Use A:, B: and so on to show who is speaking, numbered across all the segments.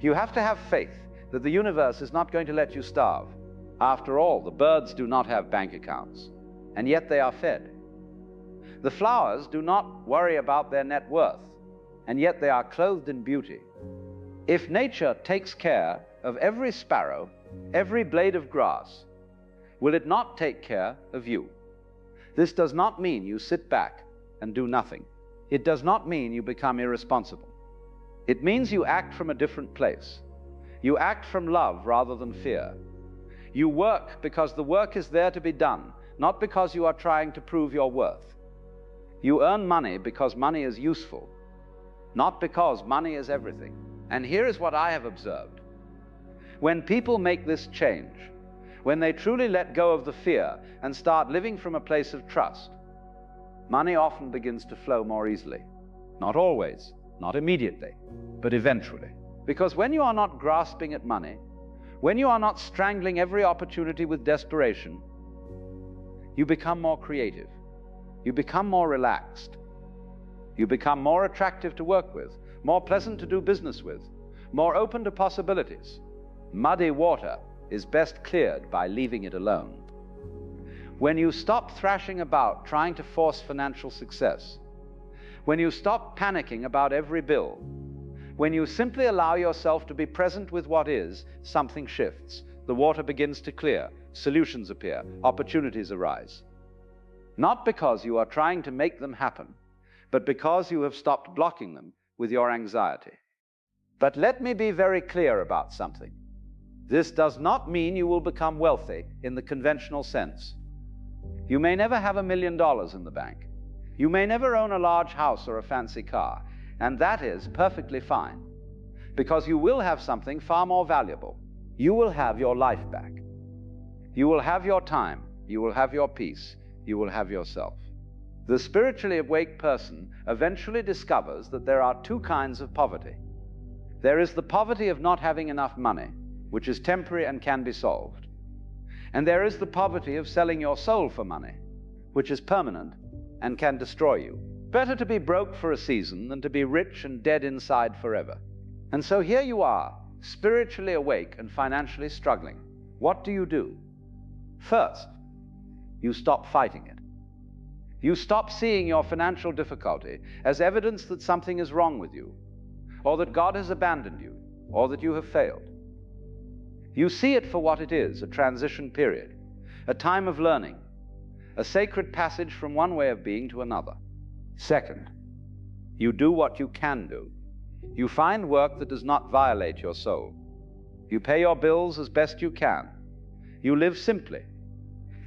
A: You have to have faith that the universe is not going to let you starve. After all, the birds do not have bank accounts, and yet they are fed. The flowers do not worry about their net worth, and yet they are clothed in beauty. If nature takes care of every sparrow, every blade of grass, will it not take care of you? This does not mean you sit back and do nothing. It does not mean you become irresponsible. It means you act from a different place. You act from love rather than fear. You work because the work is there to be done, not because you are trying to prove your worth. You earn money because money is useful, not because money is everything. And here is what I have observed. When people make this change, when they truly let go of the fear and start living from a place of trust, money often begins to flow more easily. Not always, not immediately, but eventually. Because when you are not grasping at money, when you are not strangling every opportunity with desperation, you become more creative. You become more relaxed. You become more attractive to work with, more pleasant to do business with, more open to possibilities. Muddy water is best cleared by leaving it alone. When you stop thrashing about trying to force financial success, when you stop panicking about every bill, when you simply allow yourself to be present with what is, something shifts. The water begins to clear, solutions appear, opportunities arise. Not because you are trying to make them happen, but because you have stopped blocking them with your anxiety. But let me be very clear about something. This does not mean you will become wealthy in the conventional sense. You may never have $1 million in the bank. You may never own a large house or a fancy car, and that is perfectly fine, because you will have something far more valuable. You will have your life back. You will have your time. You will have your peace. You will have yourself. The spiritually awake person eventually discovers that there are two kinds of poverty. There is the poverty of not having enough money, which is temporary and can be solved. And there is the poverty of selling your soul for money, which is permanent and can destroy you. Better to be broke for a season than to be rich and dead inside forever. And so here you are, spiritually awake and financially struggling. What do? First, you stop fighting it. You stop seeing your financial difficulty as evidence that something is wrong with you, or that God has abandoned you, or that you have failed. You see it for what it is, a transition period, a time of learning, a sacred passage from one way of being to another. Second, you do what you can do. You find work that does not violate your soul. You pay your bills as best you can. You live simply.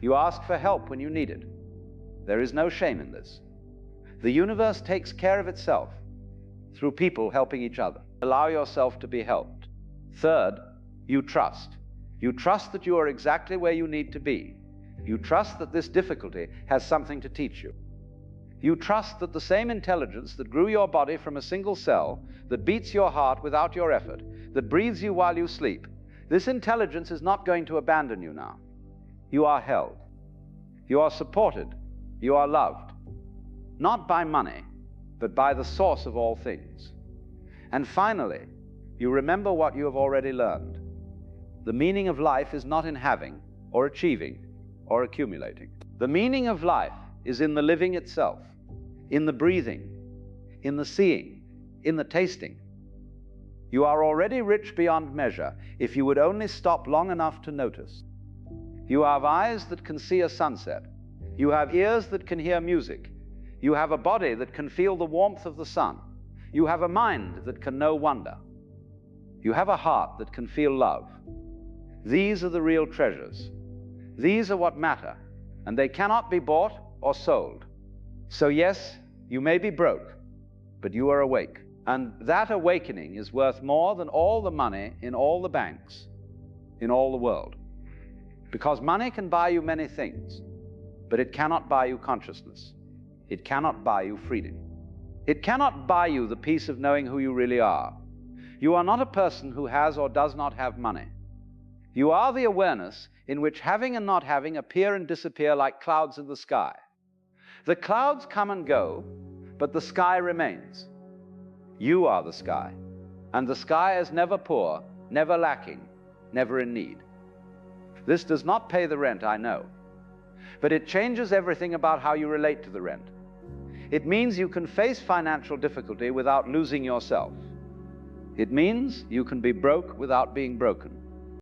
A: You ask for help when you need it. There is no shame in this. The universe takes care of itself through people helping each other. Allow yourself to be helped. Third, you trust. You trust that you are exactly where you need to be. You trust that this difficulty has something to teach you. You trust that the same intelligence that grew your body from a single cell, that beats your heart without your effort, that breathes you while you sleep, this intelligence is not going to abandon you now. You are held. You are supported. You are loved. Not by money, but by the source of all things. And finally, you remember what you have already learned. The meaning of life is not in having, or achieving, or accumulating. The meaning of life is in the living itself, in the breathing, in the seeing, in the tasting. You are already rich beyond measure if you would only stop long enough to notice. You have eyes that can see a sunset. You have ears that can hear music. You have a body that can feel the warmth of the sun. You have a mind that can know wonder. You have a heart that can feel love. These are the real treasures. These are what matter, and they cannot be bought or sold. So yes, you may be broke, but you are awake. And that awakening is worth more than all the money in all the banks in all the world. Because money can buy you many things, but it cannot buy you consciousness. It cannot buy you freedom. It cannot buy you the peace of knowing who you really are. You are not a person who has or does not have money. You are the awareness in which having and not having appear and disappear like clouds in the sky. The clouds come and go, but the sky remains. You are the sky. And the sky is never poor, never lacking, never in need. This does not pay the rent, I know, but it changes everything about how you relate to the rent. It means you can face financial difficulty without losing yourself. It means you can be broke without being broken.